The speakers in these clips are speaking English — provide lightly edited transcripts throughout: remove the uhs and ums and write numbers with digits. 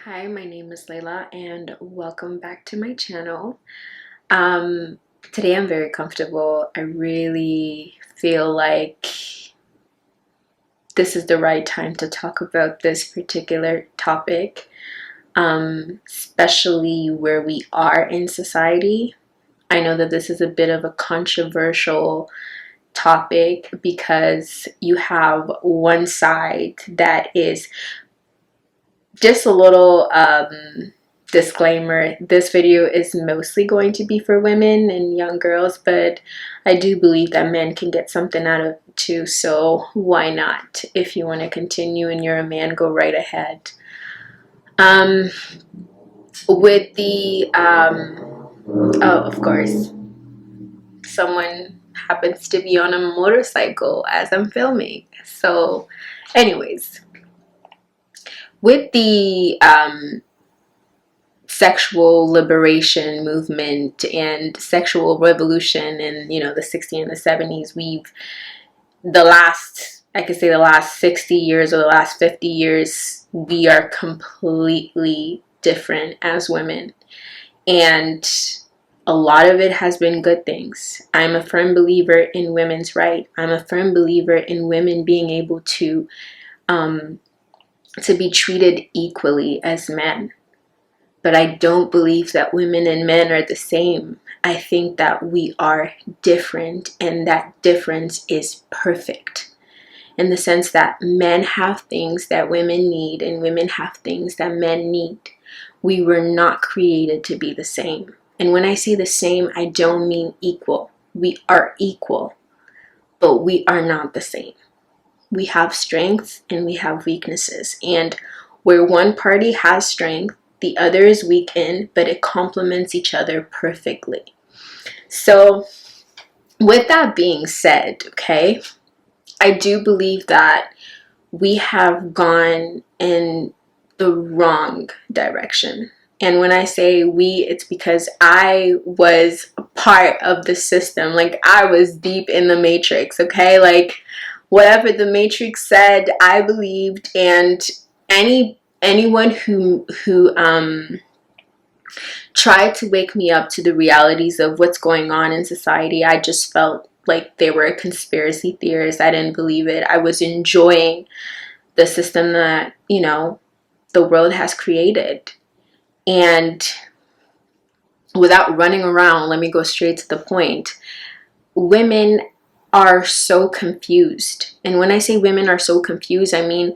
Hi, my name is Layla and welcome back to my channel. Today I'm very comfortable. I really feel like this is the right time to talk about this particular topic, especially where we are in society. I know that this is a bit of a controversial topic because you have one side that is just a little disclaimer. This video is mostly going to be for women and young girls, but I do believe that men can get something out of it too, so why not? If you want to continue and you're a man, go right ahead. With the oh, of course, someone happens to be on a motorcycle as I'm filming. So anyways, with the sexual liberation movement and sexual revolution in the 60s and the 70s, I could say the last 60 years or the last 50 years, we are completely different as women, and a lot of it has been good things. I'm a firm believer in women's right. I'm a firm believer in women being able to be treated equally as men. But I don't believe that women and men are the same. I think that we are different, and that difference is perfect. In the sense that men have things that women need, and women have things that men need. We were not created to be the same. And when I say the same, I don't mean equal. We are equal, but we are not the same. We have strengths and we have weaknesses. And where one party has strength, the other is weakened, but it complements each other perfectly. So with that being said, okay, I do believe that we have gone in the wrong direction. And when I say we, it's because I was a part of the system. Like, I was deep in the matrix, okay? Like, whatever the matrix said, I believed. And anyone who tried to wake me up to the realities of what's going on in society, I just felt like they were a conspiracy theorist. I didn't believe it. I was enjoying the system that, the world has created. And without running around, let me go straight to the point. Women are so confused. And when I say women are so confused, I mean,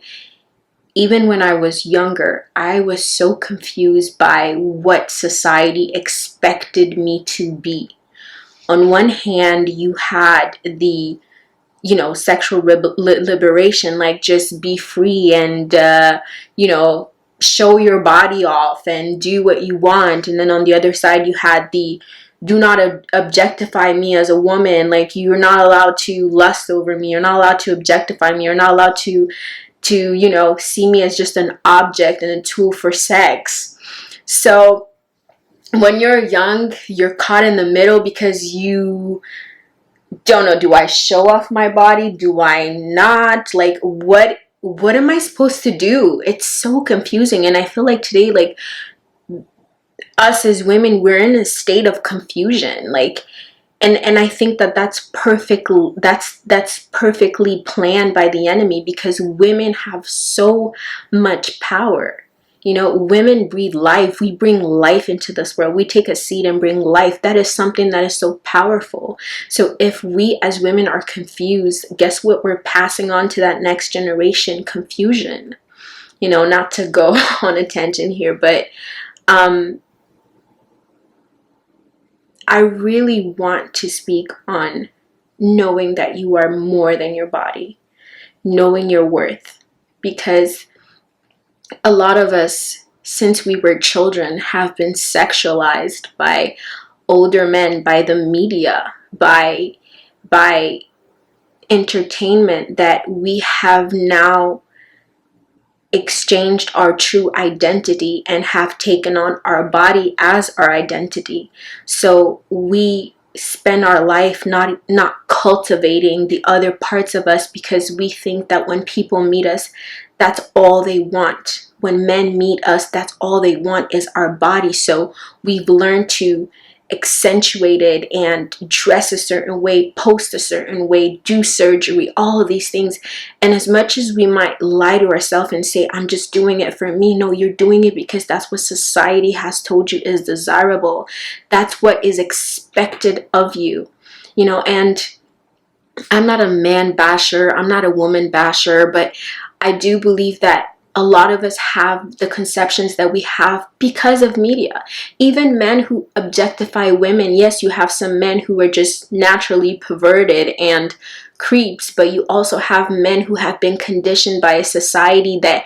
even when I was younger, I was so confused by what society expected me to be. On one hand, you had the sexual liberation, like just be free and show your body off and do what you want. And then on the other side, you had the do not objectify me as a woman. Like, you're not allowed to lust over me, you're not allowed to objectify me, you're not allowed to see me as just an object and a tool for sex. So when you're young, you're caught in the middle because you don't know, do I show off my body? Do I not? Like, what am I supposed to do? It's so confusing. And I feel like today, like, us as women, we're in a state of confusion. Like, and I think that that's perfectly planned by the enemy, because women have so much power. Women breathe life. We bring life into this world. We take a seed and bring life. That is something that is so powerful. So if we as women are confused, guess what we're passing on to that next generation? Confusion. Not to go on a tangent here, but I really want to speak on knowing that you are more than your body, knowing your worth, because a lot of us, since we were children, have been sexualized by older men, by the media, by entertainment, that we have now exchanged our true identity and have taken on our body as our identity. So we spend our life not cultivating the other parts of us, because we think that when people meet us, that's all they want. When men meet us, that's all they want is our body. So we've learned to accentuate it and dress a certain way, post a certain way, do surgery, all of these things. And as much as we might lie to ourselves and say, I'm just doing it for me, no, you're doing it because that's what society has told you is desirable. That's what is expected of you, you know. And I'm not a man basher, I'm not a woman basher, but I do believe that a lot of us have the conceptions that we have because of media. Even men who objectify women, yes, you have some men who are just naturally perverted and creeps, but you also have men who have been conditioned by a society that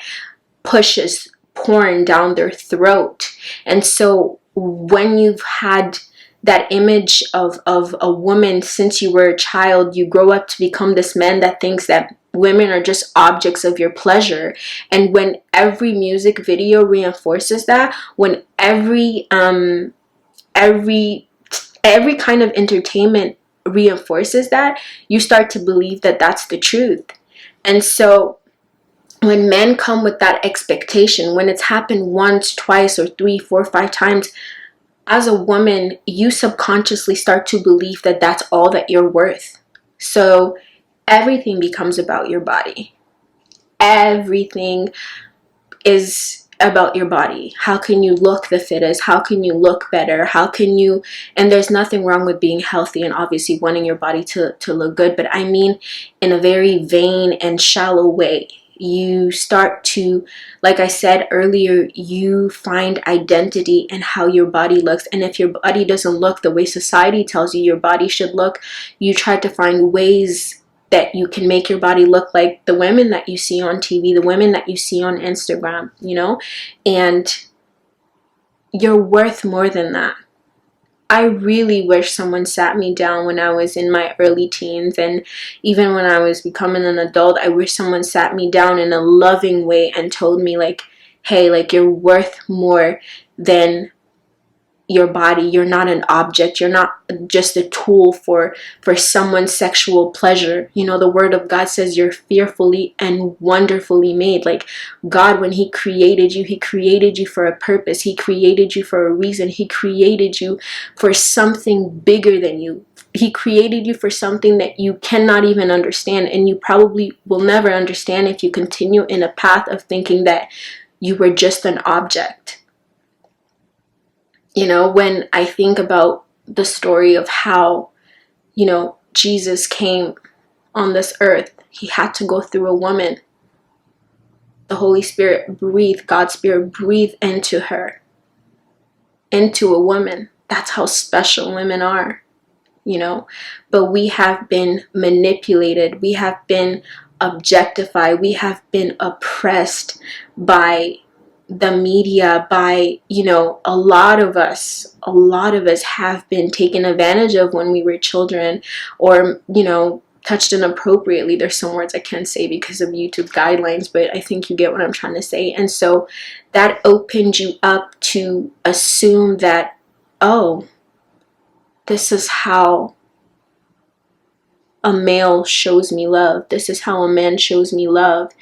pushes porn down their throat. And so when you've had that image of a woman since you were a child, you grow up to become this man that thinks that women are just objects of your pleasure. And when every music video reinforces that, when every kind of entertainment reinforces that, you start to believe that that's the truth. And so when men come with that expectation, when it's happened once, twice, or 3, 4, 5 times, as a woman, you subconsciously start to believe that that's all that you're worth. So everything becomes about your body. Everything is about your body. How can you look the fittest? How can you look better? How can you, and there's nothing wrong with being healthy and obviously wanting your body to look good, but I mean in a very vain and shallow way. You start to, like I said earlier, you find identity in how your body looks. And if your body doesn't look the way society tells you your body should look, you try to find ways that you can make your body look like the women that you see on TV, the women that you see on Instagram, you know? And you're worth more than that. I really wish someone sat me down when I was in my early teens, and even when I was becoming an adult, I wish someone sat me down in a loving way and told me, like, hey, like, you're worth more than your body. You're not an object. You're not just a tool for someone's sexual pleasure. You know, the word of God says you're fearfully and wonderfully made. Like, God, when he created you for a purpose. He created you for a reason. He created you for something bigger than you. He created you for something that you cannot even understand, and you probably will never understand if you continue in a path of thinking that you were just an object. You know, when I think about the story of how, you know, Jesus came on this earth, he had to go through a woman. The Holy Spirit breathed, God's Spirit breathed into her, into a woman. That's how special women are, you know. But we have been manipulated. We have been objectified. We have been oppressed by the media, by, you know, a lot of us have been taken advantage of when we were children, or, you know, touched inappropriately. There's some words I can't say because of YouTube guidelines, but I think you get what I'm trying to say. And so that opened you up to assume that, oh, this is how a male shows me love. This is how a man shows me love.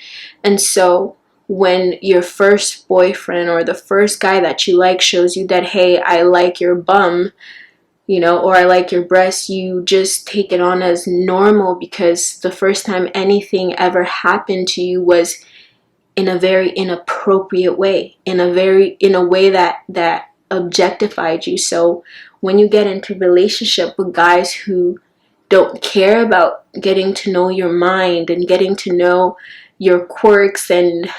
And so when your first boyfriend or the first guy that you like shows you that, hey, I like your bum, you know, or I like your breasts, you just take it on as normal because the first time anything ever happened to you was in a very inappropriate way, in a way that objectified you. So when you get into relationship with guys who don't care about getting to know your mind and getting to know your quirks and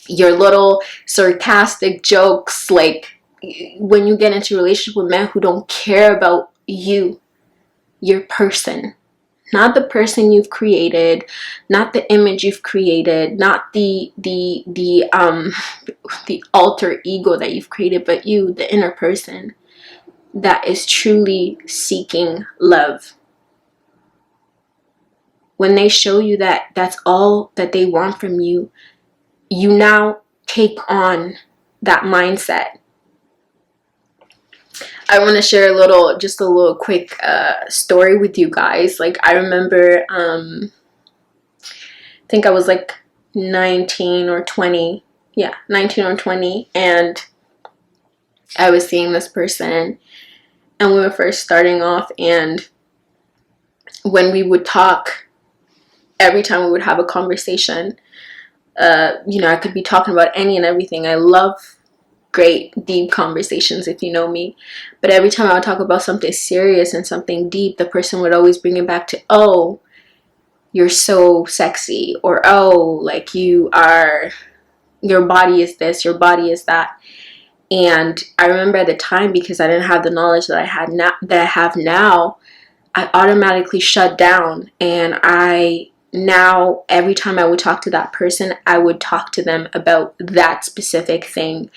your little sarcastic jokes, like when you get into a relationship with men who don't care about you, your person, not the person you've created, not the image you've created, not the alter ego that you've created, but you, the inner person that is truly seeking love. When they show you that that's all that they want from you, you now take on that mindset. I want to share just a little quick story with you guys. Like, I remember, I think I was like 19 or 20. Yeah, 19 or 20. And I was seeing this person, and we were first starting off, and when we would talk, every time we would have a conversation, I could be talking about any and everything. I love great deep conversations, if you know me, but every time I would talk about something serious and something deep, the person would always bring it back to, oh, you're so sexy, or oh, like your body is this, your body is that. And I remember at the time, because I didn't have the knowledge that I have now, I automatically shut down. And now every time I would talk to that person, I would talk to them about that specific thing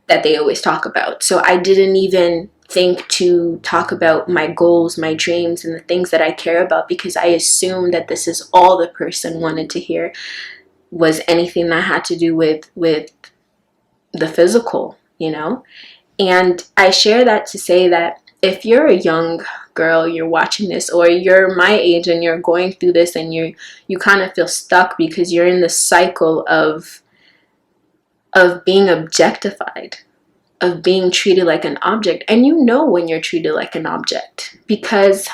that they always talk about. So I didn't even think to talk about my goals, my dreams, and the things that I care about, because I assumed that this is all the person wanted to hear, was anything that had to do with the physical, And I share that to say that if you're a young girl, you're watching this, or you're my age and you're going through this, and you kind of feel stuck because you're in the cycle of being objectified, of being treated like an object. And when you're treated like an object, because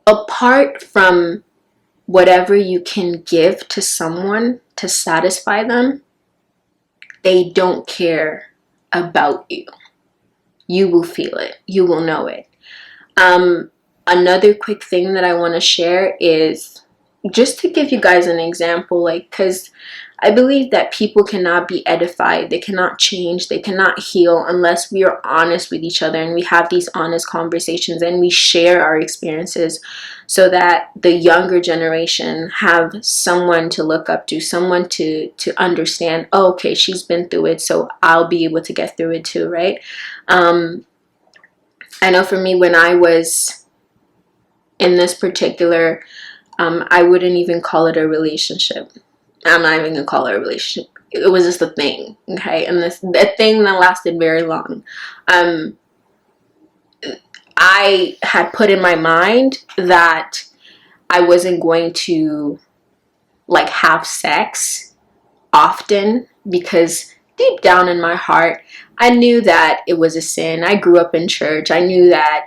apart from whatever you can give to someone to satisfy them, they don't care about you. You will feel it. You will know it. Another quick thing that I want to share is just to give you guys an example, because I believe that people cannot be edified, they cannot change, they cannot heal unless we are honest with each other and we have these honest conversations and we share our experiences, so that the younger generation have someone to look up to, someone to understand, oh, okay, she's been through it, so I'll be able to get through it too, right? I know for me, when I was in this particular, I wouldn't even call it a relationship. I'm not even gonna call it a relationship. It was just a thing, okay? And that thing that lasted very long. I had put in my mind that I wasn't going to have sex often, because deep down in my heart, I knew that it was a sin. I grew up in church. I knew that,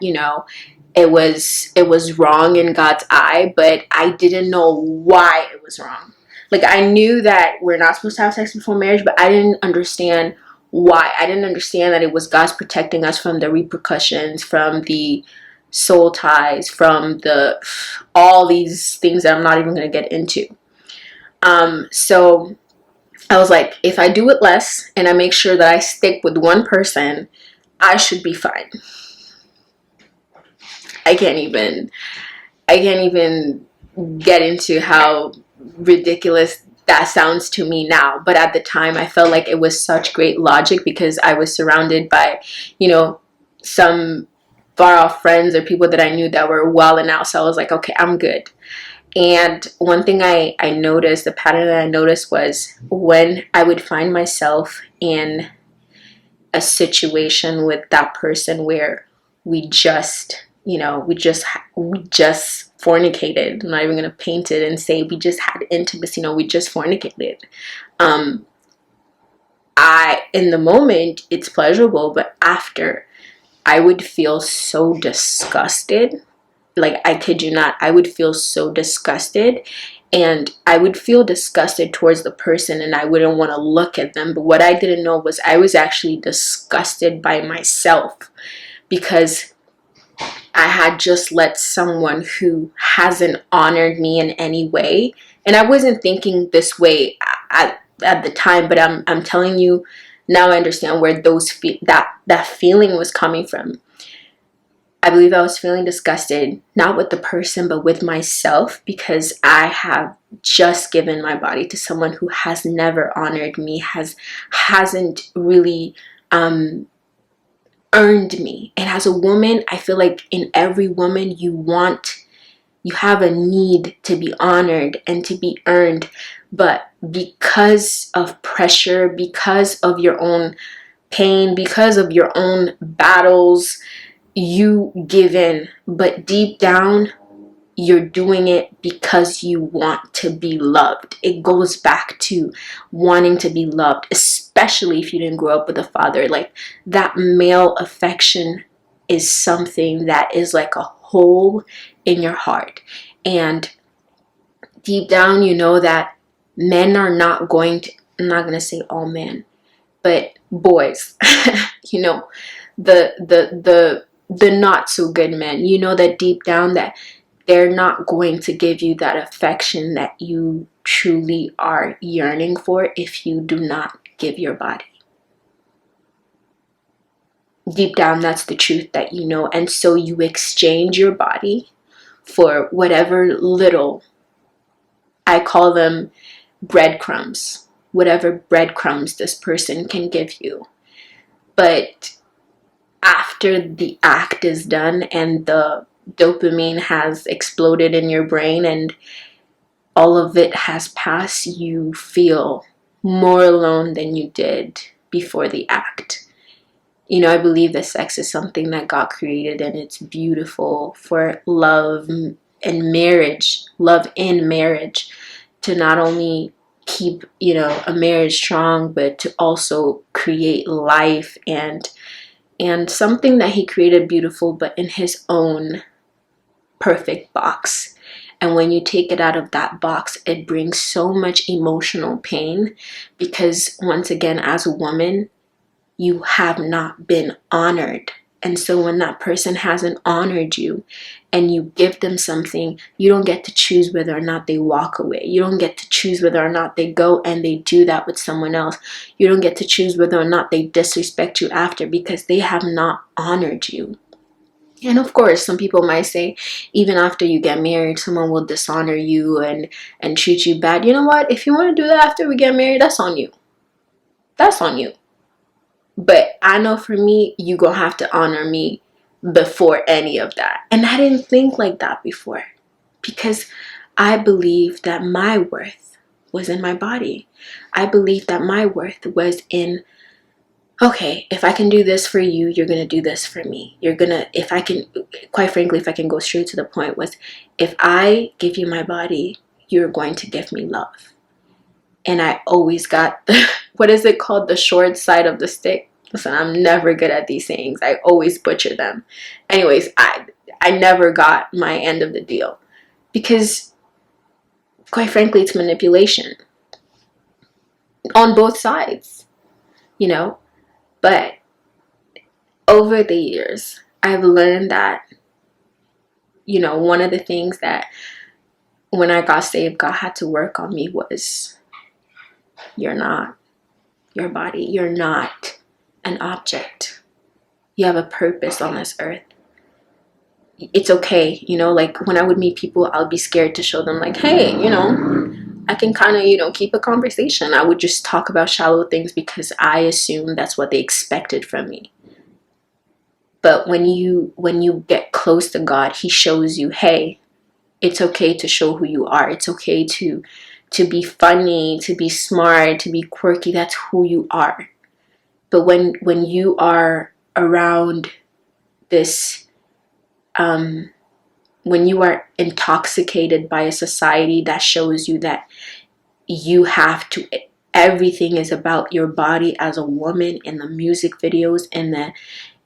it was wrong in God's eye, but I didn't know why it was wrong. I knew that we're not supposed to have sex before marriage, but I didn't understand why. I didn't understand that it was God's protecting us from the repercussions, from the soul ties, from all these things that I'm not even going to get into. So I was like, if I do it less and I make sure that I stick with one person, I should be fine. I can't even get into how ridiculous that sounds to me now, but at the time I felt like it was such great logic, because I was surrounded by some far off friends or people that I knew that were well and out, so I was like, okay, I'm good. And one thing I noticed, the pattern that I noticed, was when I would find myself in a situation with that person where we just fornicated. I'm not even going to paint it and say we just had intimacy. We just fornicated. In the moment, it's pleasurable, but after, I would feel so disgusted. I kid you not, I would feel so disgusted, and I would feel disgusted towards the person, and I wouldn't want to look at them. But what I didn't know was I was actually disgusted by myself, because I had just let someone who hasn't honored me in any way, and I wasn't thinking this way at the time, but I'm telling you now, I understand where that feeling was coming from. I believe I was feeling disgusted, not with the person, but with myself, because I have just given my body to someone who has never honored me, hasn't really earned me. And as a woman, I feel like in every woman, you have a need to be honored and to be earned, but because of pressure, because of your own pain, because of your own battles, you give in. But deep down, you're doing it because you want to be loved. It goes back to wanting to be loved, especially if you didn't grow up with a father. Like, that male affection is something that is like a hole in your heart. And deep down, you know that men are not going to, I'm not going to say all men, but boys, you know, the not so good men, you know that deep down that they're not going to give you that affection that you truly are yearning for if you do not give your body. Deep down, that's the truth that you know. And so you exchange your body for whatever little, I call them breadcrumbs, whatever breadcrumbs this person can give you. But after the act is done and the dopamine has exploded in your brain and all of it has passed, you feel more alone than you did before the act. You know, I believe that sex is something that God created, and it's beautiful for love and marriage, love in marriage, to not only keep, you know, a marriage strong, but to also create life and something that he created beautiful, but in his own perfect box. And when you take it out of that box, it brings so much emotional pain because, once again, as a woman, you have not been honored. And so when that person hasn't honored you and you give them something, you don't get to choose whether or not they walk away. You don't get to choose whether or not they go and they do that with someone else. You don't get to choose whether or not they disrespect you after, because they have not honored you. And of course, some people might say, even after you get married, someone will dishonor you and treat you bad. You know what? If you want to do that after we get married, that's on you. That's on you. But I know for me, you gonna have to honor me before any of that. And I didn't think like that before, because I believed that my worth was in my body. I believed that my worth was in, okay, if I can do this for you, you're gonna do this for me. You're gonna, if I can, quite frankly, if I can go straight to the point, was if I give you my body, you're going to give me love. And I always got the, what is it called? The short side of the stick. Listen, I'm never good at these sayings. I always butcher them. Anyways, I never got my end of the deal, because quite frankly, it's manipulation on both sides, you know. But over the years, I've learned that, you know, one of the things that when I got saved, God had to work on me was, you're not your body. You're not an object. You have a purpose on this earth. It's okay, you know, like when I would meet people, I'll be scared to show them, like, hey, you know, I can kind of, you know, keep a conversation. I would just talk about shallow things because I assumed that's what they expected from me. But when you get close to God, he shows you, hey, it's okay to show who you are. It's okay to be funny, to be smart, to be quirky. That's who you are. But when you are around this, when you are intoxicated by a society that shows you that you have to, everything is about your body as a woman in the music videos and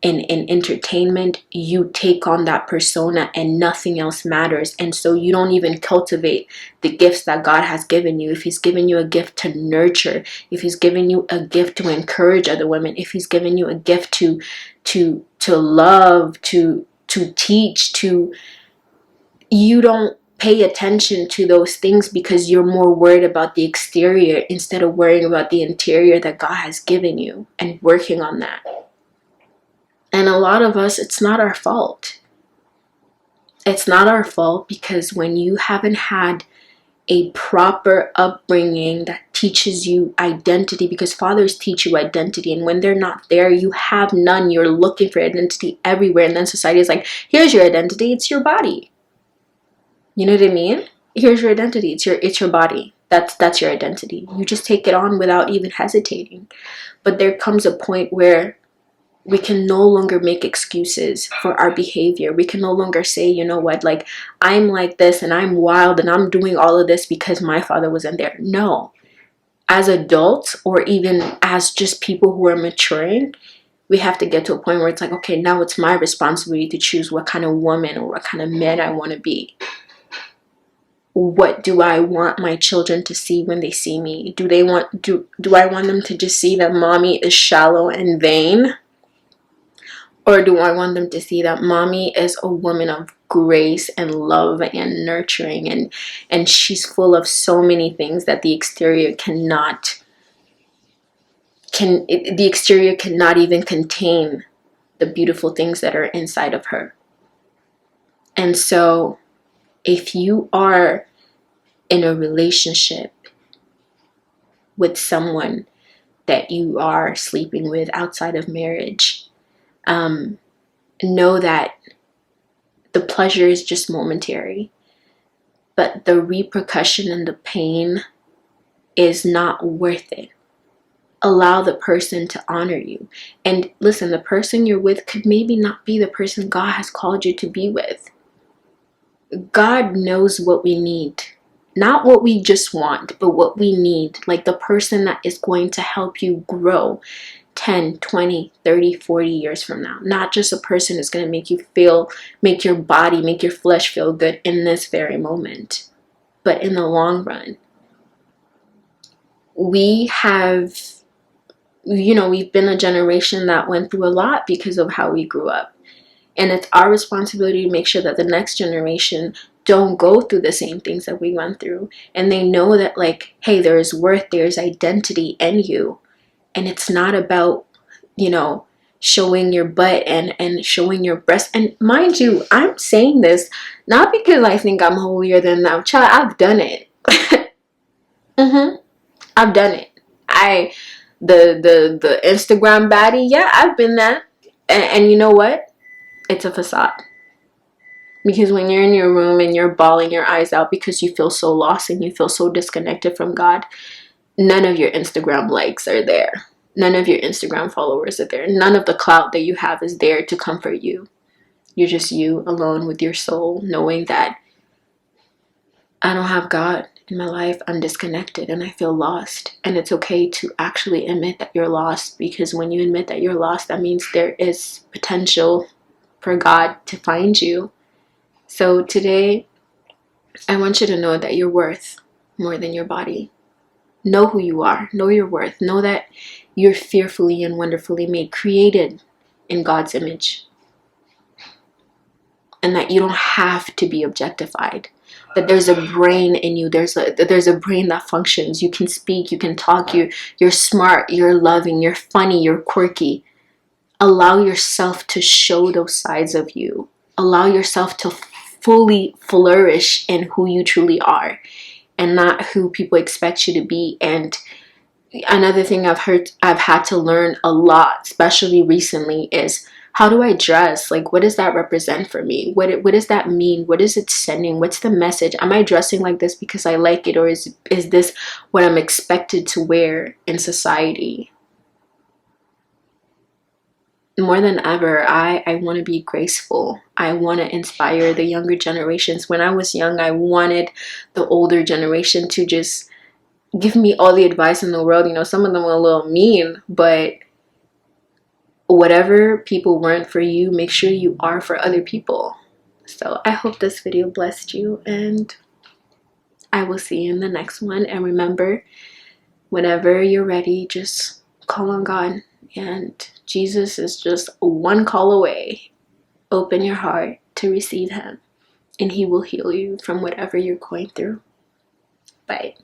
in entertainment, you take on that persona and nothing else matters. And so you don't even cultivate the gifts that God has given you. If he's given you a gift to nurture, if he's given you a gift to encourage other women, if he's given you a gift to love, to teach, to, you don't pay attention to those things because you're more worried about the exterior instead of worrying about the interior that God has given you and working on that. And a lot of us, it's not our fault. It's not our fault because when you haven't had a proper upbringing that teaches you identity, because fathers teach you identity, and when they're not there, you have none. You're looking for identity everywhere, and then society is like, here's your identity, it's your body. You know what I mean? Here's your identity, it's your body. That's your identity. You just take it on without even hesitating. But there comes a point where We can no longer make excuses for our behavior. We can no longer say, you know what, like, I'm like this and I'm wild and I'm doing all of this because my father wasn't there. No. As adults, or even as just people who are maturing, we have to get to a point where it's like, okay, now it's my responsibility to choose what kind of woman or what kind of man I want to be. What do I want my children to see when they see me? Do I want them to just see that mommy is shallow and vain? Or do I want them to see that mommy is a woman of grace and love and nurturing, and she's full of so many things that the exterior cannot even contain the beautiful things that are inside of her. And so if you are in a relationship with someone that you are sleeping with outside of marriage, know that the pleasure is just momentary, but the repercussion and the pain is not worth it. Allow the person to honor you. And listen, the person you're with could maybe not be the person God has called you to be with. God knows what we need. Not what we just want, but what we need. Like the person that is going to help you grow 10, 20, 30, 40 years from now. Not just a person who's going to make your body, make your flesh feel good in this very moment, but in the long run. We've been a generation that went through a lot because of how we grew up. And it's our responsibility to make sure that the next generation don't go through the same things that we went through. And they know that, like, hey, there is worth, there is identity in you. And it's not about, showing your butt and showing your breast. And mind you, I'm saying this not because I think I'm holier than thou. Child, I've done it. I've done it. The Instagram baddie, yeah, I've been that. And you know what? It's a facade. Because when you're in your room and you're bawling your eyes out because you feel so lost and you feel so disconnected from God, none of your Instagram likes are there. None of your Instagram followers are there. None of the clout that you have is there to comfort you. You're just you alone with your soul, knowing that I don't have God in my life. I'm disconnected and I feel lost. And it's okay to actually admit that you're lost, because when you admit that you're lost, that means there is potential for God to find you. So today, I want you to know that you're worth more than your body. Know who you are. Know your worth. Know that you're fearfully and wonderfully made, created in God's image. And that you don't have to be objectified. That there's a brain in you. There's a brain that functions. You can speak. You can talk. You're smart. You're loving. You're funny. You're quirky. Allow yourself to show those sides of you. Allow yourself to fully flourish in who you truly are, and not who people expect you to be. And another thing I've had to learn a lot, especially recently, is how do I dress? Like, what does that represent for me? What does that mean? What is it sending? What's the message? Am I dressing like this because I like it, or is this what I'm expected to wear in society? More than ever, I want to be graceful. I want to inspire the younger generations. When I was young, I wanted the older generation to just give me all the advice in the world. Some of them were a little mean, but whatever people weren't for you, make sure you are for other people. So I hope this video blessed you, and I will see you in the next one. And remember, whenever you're ready, just call on God, and Jesus is just one call away. Open your heart to receive him, and he will heal you from whatever you're going through. Bye.